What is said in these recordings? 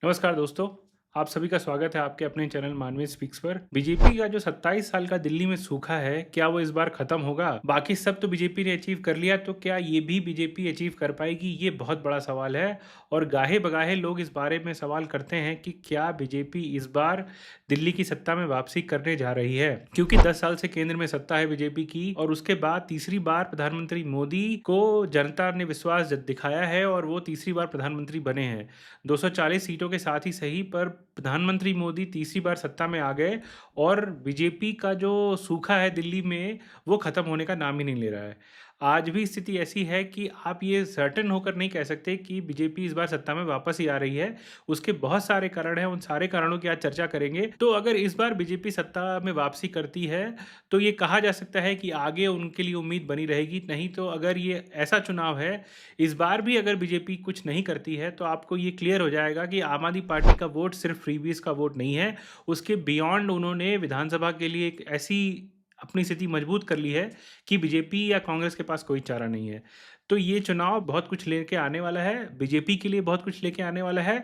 नमस्कार दोस्तों। आप सभी का स्वागत है आपके अपने चैनल मानवी स्पीक्स पर। बीजेपी का जो 27 साल का दिल्ली में सूखा है, क्या वो इस बार खत्म होगा? बाकी सब तो बीजेपी ने अचीव कर लिया, तो क्या ये भी बीजेपी अचीव कर पाएगी? ये बहुत बड़ा सवाल है और गाहे बगाहे लोग इस बारे में सवाल करते हैं कि क्या बीजेपी इस बार दिल्ली की सत्ता में वापसी करने जा रही है? क्योंकि 10 साल से केंद्र में सत्ता है बीजेपी की और उसके बाद तीसरी बार प्रधानमंत्री मोदी को जनता ने विश्वास दिखाया है और वो तीसरी बार प्रधानमंत्री बने हैं। 240 सीटों के साथ ही सही, पर प्रधानमंत्री मोदी तीसरी बार सत्ता में आ गए और बीजेपी का जो सूखा है दिल्ली में, वो खत्म होने का नाम ही नहीं ले रहा है। आज भी स्थिति ऐसी है कि आप ये सर्टेन होकर नहीं कह सकते कि बीजेपी इस बार सत्ता में वापस ही आ रही है। उसके बहुत सारे कारण हैं, उन सारे कारणों की आज चर्चा करेंगे। तो अगर इस बार बीजेपी सत्ता में वापसी करती है, तो ये कहा जा सकता है कि आगे उनके लिए उम्मीद बनी रहेगी। नहीं तो अगर ये ऐसा चुनाव है, इस बार भी अगर बीजेपी कुछ नहीं करती है, तो आपको ये क्लियर हो जाएगा कि आम आदमी पार्टी का वोट सिर्फ फ्रीबीज का वोट नहीं है। उसके बियॉन्ड उन्होंने विधानसभा के लिए एक ऐसी अपनी स्थिति मजबूत कर ली है कि बीजेपी या कांग्रेस के पास कोई चारा नहीं है। तो ये चुनाव बहुत कुछ लेके आने वाला है, बीजेपी के लिए बहुत कुछ लेके आने वाला है।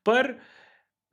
पर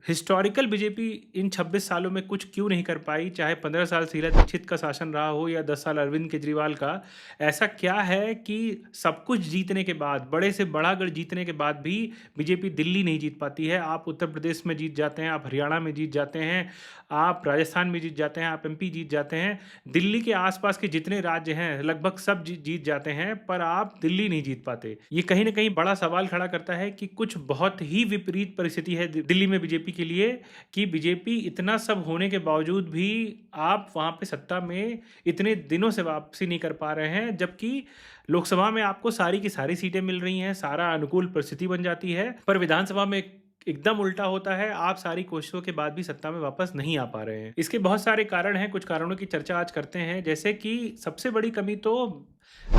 हिस्टोरिकल बीजेपी इन 26 सालों में कुछ क्यों नहीं कर पाई, चाहे 15 साल शीला दीक्षित का शासन रहा हो या 10 साल अरविंद केजरीवाल का। ऐसा क्या है कि सब कुछ जीतने के बाद, बड़े से बड़ा गढ़ जीतने के बाद भी बीजेपी दिल्ली नहीं जीत पाती है? आप उत्तर प्रदेश में जीत जाते हैं, आप हरियाणा में जीत जाते हैं, आप राजस्थान में जीत जाते हैं, आप एमपी जीत जाते हैं, दिल्ली के आसपास के जितने राज्य हैं लगभग सब जीत जाते हैं, पर आप दिल्ली नहीं जीत पाते। ये कहीं ना कहीं बड़ा सवाल खड़ा करता है कि कुछ बहुत ही विपरीत परिस्थिति है दिल्ली में बीजेपी के लिए, कि बीजेपी इतना सब होने के बावजूद भी आप वहां पे सत्ता में इतने दिनों से वापसी नहीं कर पा रहे हैं, जबकि लोकसभा में आपको सारी की सारी सीटें मिल रही हैं, सारा अनुकूल परिस्थिति बन जाती है, पर विधानसभा में एकदम उल्टा होता है। आप सारी कोशिशों के बाद भी सत्ता में वापस नहीं आ पा रहे हैं। इसके बहुत सारे कारण हैं, कुछ कारणों की चर्चा आज करते हैं। जैसे कि सबसे बड़ी कमी तो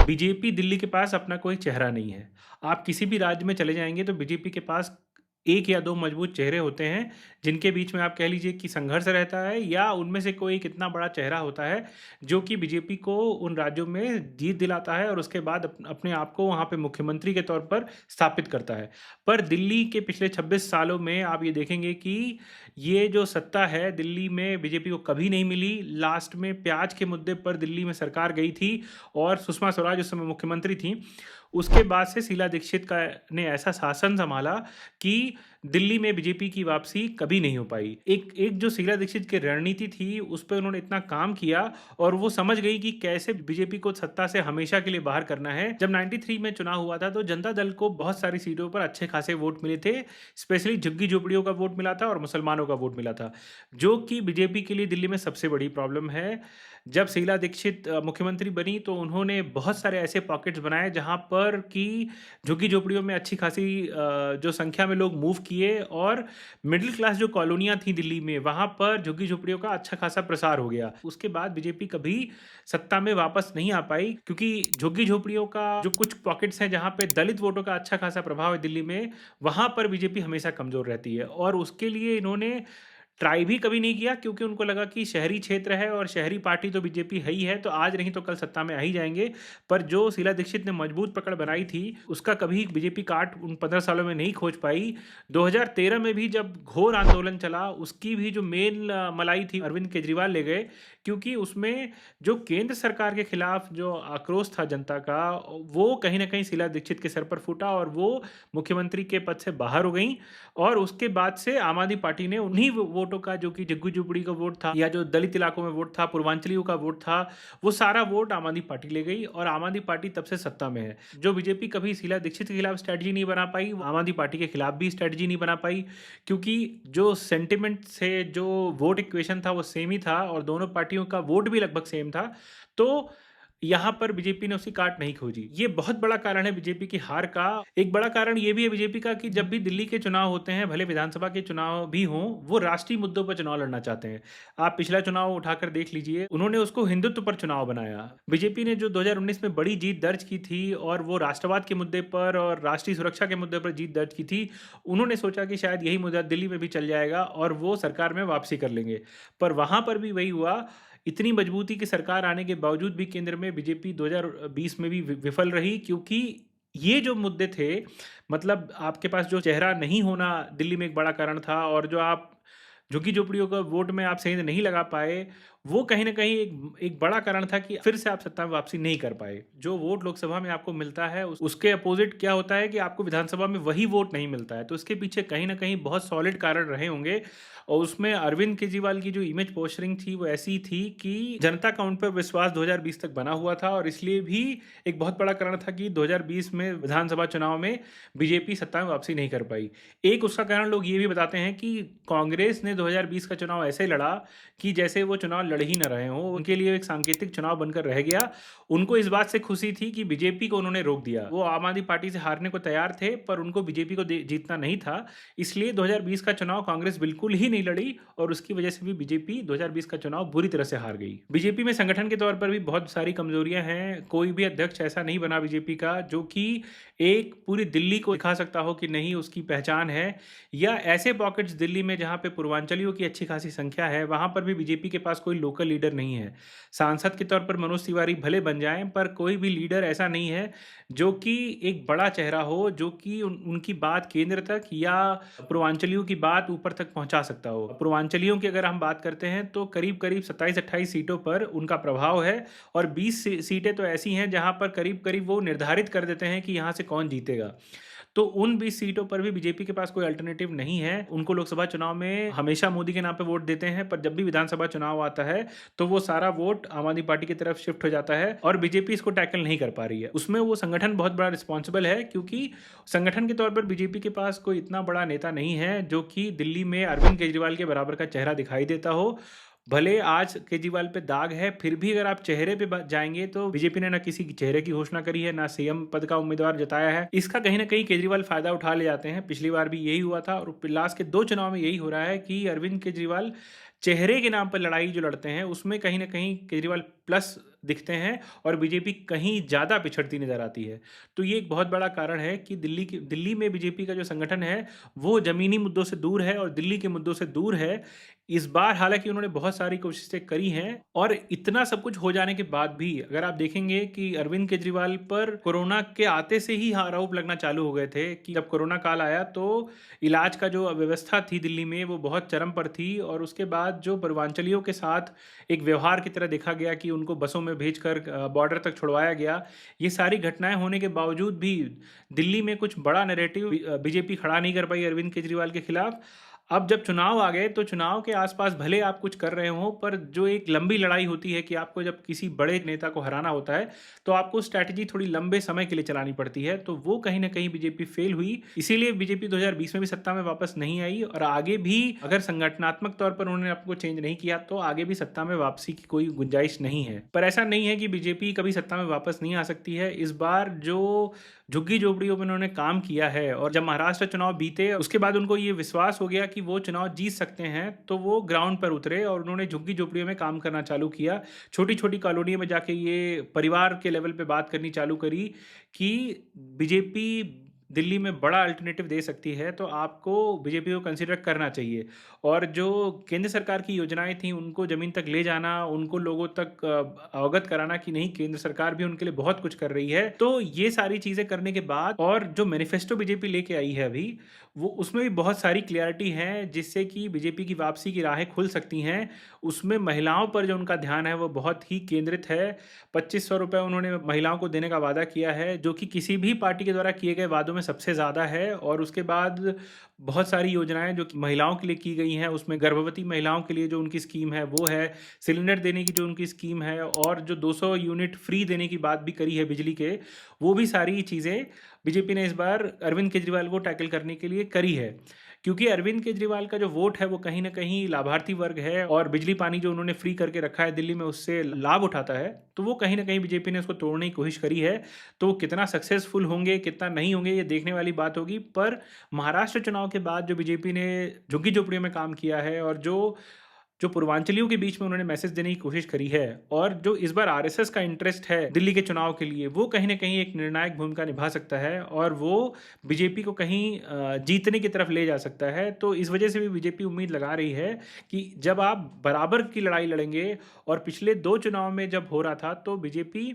बीजेपी दिल्ली के पास अपना कोई चेहरा नहीं है। आप किसी भी राज्य में चले जाएंगे तो बीजेपी के पास एक या दो मजबूत चेहरे होते हैं, जिनके बीच में आप कह लीजिए कि संघर्ष रहता है, या उनमें से कोई एक इतना बड़ा चेहरा होता है जो कि बीजेपी को उन राज्यों में जीत दिलाता है और उसके बाद अपने आप को वहाँ पे मुख्यमंत्री के तौर पर स्थापित करता है। पर दिल्ली के पिछले 26 सालों में आप ये देखेंगे कि ये जो सत्ता है दिल्ली में बीजेपी को कभी नहीं मिली। लास्ट में प्याज के मुद्दे पर दिल्ली में सरकार गई थी और सुषमा स्वराज उस समय मुख्यमंत्री थी। उसके बाद से शीला दीक्षित का ने ऐसा शासन संभाला कि दिल्ली में बीजेपी की वापसी कभी नहीं हो पाई। एक एक जो शीला दीक्षित की रणनीति थी, उस पर उन्होंने इतना काम किया और वो समझ गई कि कैसे बीजेपी को सत्ता से हमेशा के लिए बाहर करना है। जब 93 में चुनाव हुआ था, तो जनता दल को बहुत सारी सीटों पर अच्छे खासे वोट मिले थे। स्पेशली झुग्गी झोपड़ियों का वोट मिला था और मुसलमानों का वोट मिला था, जो कि बीजेपी के लिए दिल्ली में सबसे बड़ी प्रॉब्लम है। जब शीला दीक्षित मुख्यमंत्री बनी, तो उन्होंने बहुत सारे ऐसे पॉकेट्स बनाए जहां पर कि झुग्गी झोपड़ियों में अच्छी खासी जो संख्या में लोग मूव किए, और मिडिल क्लास जो कॉलोनियां थी दिल्ली में, वहां पर झुग्गी झोपड़ियों का अच्छा खासा प्रसार हो गया। उसके बाद बीजेपी कभी सत्ता में वापस नहीं आ पाई, क्योंकि झुग्गी झोपड़ियों का जो कुछ पॉकेट्स हैं जहां पे दलित वोटों का अच्छा खासा प्रभाव है दिल्ली में, वहां पर बीजेपी हमेशा कमजोर रहती है। और उसके लिए इन्होंने ट्राई भी कभी नहीं किया, क्योंकि उनको लगा कि शहरी क्षेत्र है और शहरी पार्टी तो बीजेपी है ही है, तो आज नहीं तो कल सत्ता में आ ही जाएंगे। पर जो शीला दीक्षित ने मजबूत पकड़ बनाई थी, उसका कभी बीजेपी काट उन 15 सालों में नहीं खोज पाई। 2013 में भी जब घोर आंदोलन चला, उसकी भी जो मेन मलाई थी अरविंद केजरीवाल ले गए, क्योंकि उसमें जो केंद्र सरकार के खिलाफ जो आक्रोश था जनता का, वो कहीं ना कहीं शीला दीक्षित के सर पर फूटा और वो मुख्यमंत्री के पद से बाहर हो गई। और उसके बाद से आम आदमी पार्टी ने उन्हीं वोटों का, जो कि झुग्गी झोपड़ी का वोट था या जो दलित इलाकों में वोट था, पूर्वांचलियों का वोट था, वो सारा वोट आम आदमी पार्टी ले गई और आम आदमी पार्टी तब से सत्ता में है। जो बीजेपी कभी शीला दीक्षित के खिलाफ स्ट्रेटजी नहीं बना पाई, आम आदमी पार्टी के खिलाफ भी स्ट्रेटजी नहीं बना पाई, क्योंकि जो सेंटिमेंट से जो वोट इक्वेशन था वो सेम ही था और दोनों पार्टियों का वोट भी लगभग सेम था। तो यहाँ पर बीजेपी ने उसकी काट नहीं खोजी। ये बहुत बड़ा कारण है बीजेपी की हार का। एक बड़ा कारण ये भी है बीजेपी का कि जब भी दिल्ली के चुनाव होते हैं, भले विधानसभा के चुनाव भी हों, वो राष्ट्रीय मुद्दों पर चुनाव लड़ना चाहते हैं। आप पिछला चुनाव उठाकर देख लीजिए, उन्होंने उसको हिंदुत्व पर चुनाव बनाया। बीजेपी ने जो 2019 में बड़ी जीत दर्ज की थी, और वो राष्ट्रवाद के मुद्दे पर और राष्ट्रीय सुरक्षा के मुद्दे पर जीत दर्ज की थी, उन्होंने सोचा कि शायद यही मुद्दा दिल्ली में भी चल जाएगा और वो सरकार में वापसी कर लेंगे। पर वहां पर भी वही हुआ। इतनी मजबूती की सरकार आने के बावजूद भी केंद्र में बीजेपी 2020 में भी विफल रही, क्योंकि ये जो मुद्दे थे, मतलब आपके पास जो चेहरा नहीं होना दिल्ली में एक बड़ा कारण था, और जो आप झुग्गी-झोपड़ियों का वोट में आप सही से नहीं लगा पाए, वो कहीं न कहीं एक एक बड़ा कारण था कि फिर से आप सत्ता में वापसी नहीं कर पाए। जो वोट लोकसभा में आपको मिलता है, उसके अपोज़िट क्या होता है कि आपको विधानसभा में वही वोट नहीं मिलता है। तो इसके पीछे कहीं न कहीं बहुत सॉलिड कारण रहे होंगे, और उसमें अरविंद केजरीवाल की जो इमेज पोस्चरिंग थी, वो ऐसी थी कि जनता का उन पर विश्वास 2020 तक बना हुआ था, और इसलिए भी एक बहुत बड़ा कारण था कि 2020 में विधानसभा चुनाव में बीजेपी सत्ता में वापसी नहीं कर पाई। एक उसका कारण लोग ये भी बताते हैं कि कांग्रेस ने 2020 का चुनाव ऐसे लड़ा कि जैसे वो चुनाव लड़ ही न रहे हों, उनके लिए एक सांकेतिक चुनाव बनकर रह गया। उनको इस बात से खुशी थी कि बीजेपी को उन्होंने रोक दिया। वो आम आदमी पार्टी से हारने को तैयार थे, पर उनको बीजेपी को जीतना नहीं था। इसलिए 2020 का चुनाव कांग्रेस बिल्कुल ही नहीं लड़ी, और उसकी वजह से भी बीजेपी 2020 का चुनाव बुरी तरह से हार गई। बीजेपी में संगठन के तौर पर भी बहुत सारी कमजोरियां हैं। कोई भी अध्यक्ष ऐसा नहीं बना बीजेपी का जो कि एक पूरी दिल्ली को दिखा सकता हो कि नहीं, उसकी पहचान है। या ऐसे पॉकेट्स दिल्ली में जहां पे पूर्वांचलियों की अच्छी खासी संख्या है, वहां पर भी बीजेपी के पास कोई लोकल लीडर नहीं है। सांसद के तौर पर मनोज तिवारी भले बन जाएं, पर कोई भी लीडर ऐसा नहीं है जो कि एक बड़ा चेहरा हो, जो कि उनकी बात केंद्र तक या पूर्वांचलियों की बात ऊपर तक पहुंचा सकता हो। पूर्वांचलियों की अगर हम बात करते हैं तो करीब करीब 27-28 सीटों पर उनका प्रभाव है, और 20 सीटें तो ऐसी हैं जहां पर करीब करीब वो निर्धारित कर देते हैं कि यहां से कौन जीतेगा। तो उन 20 सीटों पर भी बीजेपी के पास कोई अल्टरनेटिव नहीं है। उनको लोकसभा चुनाव में हमेशा मोदी के नाम पे वोट देते हैं, पर जब भी विधानसभा चुनाव आता है तो वो सारा वोट आम आदमी पार्टी की तरफ शिफ्ट हो जाता है, और बीजेपी इसको टैकल नहीं कर पा रही है। उसमें वो संगठन बहुत बड़ा रिस्पॉन्सिबल है, क्योंकि संगठन के तौर पर बीजेपी के पास कोई इतना बड़ा नेता नहीं है जो कि दिल्ली में अरविंद केजरीवाल के बराबर का चेहरा दिखाई देता हो। भले आज केजरीवाल पे दाग है, फिर भी अगर आप चेहरे पे जाएंगे तो बीजेपी ने ना किसी चेहरे की घोषणा करी है, ना सीएम पद का उम्मीदवार जताया है। इसका कहीं ना कहीं केजरीवाल फायदा उठा ले जाते हैं। पिछली बार भी यही हुआ था, और लास्ट के 2 चुनाव में यही हो रहा है कि अरविंद केजरीवाल चेहरे के नाम पर लड़ाई जो लड़ते हैं, उसमें कहीं ना कहीं केजरीवाल प्लस दिखते हैं, और बीजेपी कहीं ज़्यादा पिछड़ती नजर आती है। तो ये एक बहुत बड़ा कारण है कि दिल्ली में बीजेपी का जो संगठन है वो ज़मीनी मुद्दों से दूर है और दिल्ली के मुद्दों से दूर है। इस बार हालांकि उन्होंने बहुत सारी कोशिशें करी हैं, और इतना सब कुछ हो जाने के बाद भी अगर आप देखेंगे कि अरविंद केजरीवाल पर कोरोना के आते से ही आरोप लगना चालू हो गए थे कि जब कोरोना काल आया तो इलाज का जो व्यवस्था थी दिल्ली में वो बहुत चरम पर थी, और उसके बाद जो पूर्वांचलियों के साथ एक व्यवहार की तरह देखा गया कि उनको बसों में भेजकर बॉर्डर तक छुड़वाया गया। ये सारी घटनाएं होने के बावजूद भी दिल्ली में कुछ बड़ा नैरेटिव बीजेपी खड़ा नहीं कर पाई अरविंद केजरीवाल के खिलाफ। अब जब चुनाव आ गए तो चुनाव के आसपास भले आप कुछ कर रहे हो, पर जो एक लंबी लड़ाई होती है कि आपको जब किसी बड़े नेता को हराना होता है तो आपको स्ट्रैटेजी थोड़ी लंबे समय के लिए चलानी पड़ती है। तो वो कहीं ना कहीं बीजेपी फेल हुई, इसीलिए बीजेपी 2020 में भी सत्ता में वापस नहीं आई, और आगे भी अगर संगठनात्मक तौर पर उन्होंने आपको चेंज नहीं किया तो आगे भी सत्ता में वापसी की कोई गुंजाइश नहीं है। पर ऐसा नहीं है कि बीजेपी कभी सत्ता में वापस नहीं आ सकती है। इस बार जो झुग्गी झोपड़ियों में उन्होंने काम किया है, और जब महाराष्ट्र चुनाव बीते उसके बाद उनको ये विश्वास हो गया कि वो चुनाव जीत सकते हैं, तो वो ग्राउंड पर उतरे और उन्होंने झुग्गी झोपड़ियों में काम करना चालू किया। छोटी छोटी कॉलोनियों में जाके ये परिवार के लेवल पे बात करनी चालू करी कि बीजेपी दिल्ली में बड़ा अल्टरनेटिव दे सकती है, तो आपको बीजेपी को कंसिडर करना चाहिए। और जो केंद्र सरकार की योजनाएं थी उनको ज़मीन तक ले जाना, उनको लोगों तक अवगत कराना कि नहीं, केंद्र सरकार भी उनके लिए बहुत कुछ कर रही है। तो ये सारी चीज़ें करने के बाद, और जो मैनिफेस्टो बीजेपी लेके आई है अभी, वो उसमें भी बहुत सारी क्लियरिटी है जिससे कि बीजेपी की वापसी की राहें खुल सकती हैं। उसमें महिलाओं पर जो उनका ध्यान है वो बहुत ही केंद्रित है। 2500 रुपये उन्होंने महिलाओं को देने का वादा किया है, जो कि किसी भी पार्टी के द्वारा किए गए वादों में सबसे ज़्यादा है। और उसके बाद बहुत सारी योजनाएं जो कि महिलाओं के लिए की गई हैं, उसमें गर्भवती महिलाओं के लिए जो उनकी स्कीम है वो है, सिलेंडर देने की जो उनकी स्कीम है, और जो 200 यूनिट फ्री देने की बात भी करी है बिजली के, वो भी सारी चीज़ें बीजेपी ने इस बार अरविंद केजरीवाल को टैकल करने के लिए करी है। क्योंकि अरविंद केजरीवाल का जो वोट है वो कहीं ना कहीं लाभार्थी वर्ग है, और बिजली पानी जो उन्होंने फ्री करके रखा है दिल्ली में उससे लाभ उठाता है, तो वो कहीं ना कहीं बीजेपी ने उसको तोड़ने की कोशिश करी है। तो वो कितना सक्सेसफुल होंगे कितना नहीं होंगे ये देखने वाली बात होगी। पर महाराष्ट्र चुनाव के बाद जो बीजेपी ने झुग्गी झोपड़ियों में काम किया है, और जो जो पूर्वांचलियों के बीच में उन्होंने मैसेज देने की कोशिश करी है, और जो इस बार आरएसएस का इंटरेस्ट है दिल्ली के चुनाव के लिए, वो कहीं ना कहीं एक निर्णायक भूमिका निभा सकता है, और वो बीजेपी को कहीं जीतने की तरफ ले जा सकता है। तो इस वजह से भी बीजेपी उम्मीद लगा रही है कि जब आप बराबर की लड़ाई लड़ेंगे, और पिछले 2 चुनाव में जब हो रहा था तो बीजेपी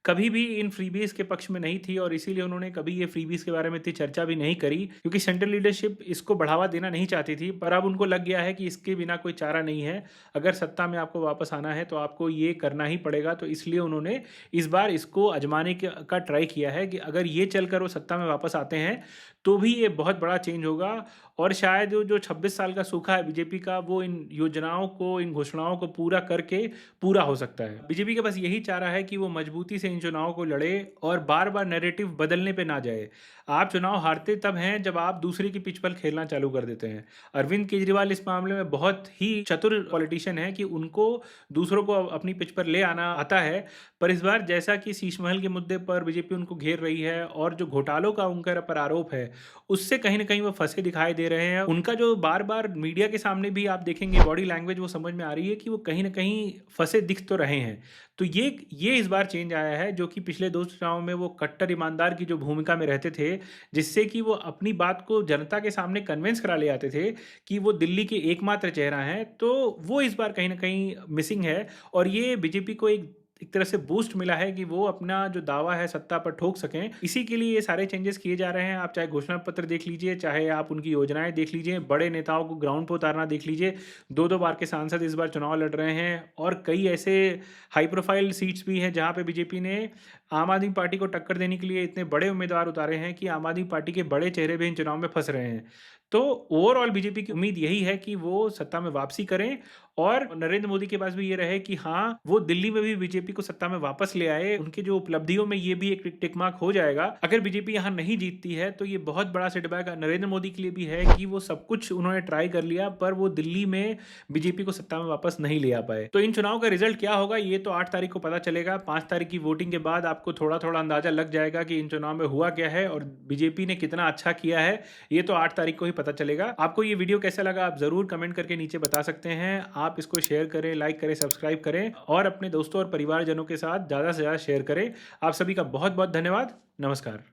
कभी भी इन फ्रीबीज के पक्ष में नहीं थी और इसीलिए उन्होंने कभी ये फ्रीबीज के बारे में इतनी चर्चा भी नहीं करी, क्योंकि सेंट्रल लीडरशिप इसको बढ़ावा देना नहीं चाहती थी। पर अब उनको लग गया है कि इसके बिना कोई चारा नहीं है, अगर सत्ता में आपको वापस आना है तो आपको ये करना ही पड़ेगा। तो इसलिए उन्होंने इस बार इसको आजमाने का ट्राई किया है कि अगर ये चलकर वो सत्ता में वापस आते हैं तो भी ये बहुत बड़ा चेंज होगा। और शायद जो 26 साल का सूखा है बीजेपी का, वो इन योजनाओं को, इन घोषणाओं को पूरा करके पूरा हो सकता है। बीजेपी का बस यही चाह रहा है कि वो मजबूती से इन चुनावों को लड़े और बार बार नैरेटिव बदलने पे ना जाए। आप चुनाव हारते तब हैं जब आप दूसरे की पिच पर खेलना चालू कर देते हैं। अरविंद केजरीवाल इस मामले में बहुत ही चतुर पॉलिटिशियन है कि उनको दूसरों को अपनी पिच पर ले आना आता है। पर इस बार जैसा कि शीश महल के मुद्दे पर बीजेपी उनको घेर रही है और जो घोटालों का उनके पर आरोप है, उससे कहीं ना कहीं वो फंसे दिखाई दे रहे हैं। उनका जो बार बार मीडिया के सामने भी आप देखेंगे बॉडी लैंग्वेज, वो समझ में आ रही है कि वो कहीं ना कहीं फंसे दिख तो रहे हैं। तो ये इस बार चेंज आया है, जो कि पिछले 2 चुनाव में वो कट्टर ईमानदार की जो भूमिका में रहते थे, जिससे कि वो अपनी बात को जनता के सामने कन्विंस करा ले आते थे कि वो दिल्ली के एकमात्र चेहरा हैं, तो वो इस बार कहीं ना कहीं मिसिंग है। और ये बीजेपी को एक तरह से बूस्ट मिला है कि वो अपना जो दावा है सत्ता पर ठोक सकें। इसी के लिए ये सारे चेंजेस किए जा रहे हैं। आप चाहे घोषणा पत्र देख लीजिए, चाहे आप उनकी योजनाएं देख लीजिए, बड़े नेताओं को ग्राउंड पर उतारना देख लीजिए। 2-2 बार के सांसद इस बार चुनाव लड़ रहे हैं और कई ऐसे हाई प्रोफाइल सीट्स भी हैं जहां पे बीजेपी ने आम आदमी पार्टी को टक्कर देने के लिए इतने बड़े उम्मीदवार उतारे हैं कि आम आदमी पार्टी के बड़े चेहरे भी इन चुनाव में फंस रहे हैं। तो ओवरऑल बीजेपी की उम्मीद यही है कि वो सत्ता में वापसी करें और नरेंद्र मोदी के पास भी ये रहे कि हाँ, वो दिल्ली में भी बीजेपी को सत्ता में वापस ले आए। उनके जो उपलब्धियों में ये भी एक टिक मार्क हो जाएगा। अगर बीजेपी यहाँ नहीं जीतती है तो ये बहुत बड़ा सेटबैक नरेंद्र मोदी के लिए भी है कि वो सब कुछ उन्होंने ट्राई कर लिया, पर वो दिल्ली में बीजेपी को सत्ता में वापस नहीं ले आ पाए। तो इन चुनाव का रिजल्ट क्या होगा ये तो 8 तारीख को पता चलेगा। 5 तारीख की वोटिंग के बाद आपको थोड़ा थोड़ा अंदाजा लग जाएगा कि इन चुनाव में हुआ क्या है और बीजेपी ने कितना अच्छा किया है। ये तो 8 तारीख को ही पता चलेगा। आपको ये वीडियो कैसा लगा आप जरूर कमेंट करके नीचे बता सकते हैं। आप इसको शेयर करें, लाइक करें, सब्सक्राइब करें और अपने दोस्तों और परिवारजनों के साथ ज़्यादा से ज़्यादा शेयर करें। आप सभी का बहुत बहुत धन्यवाद। नमस्कार।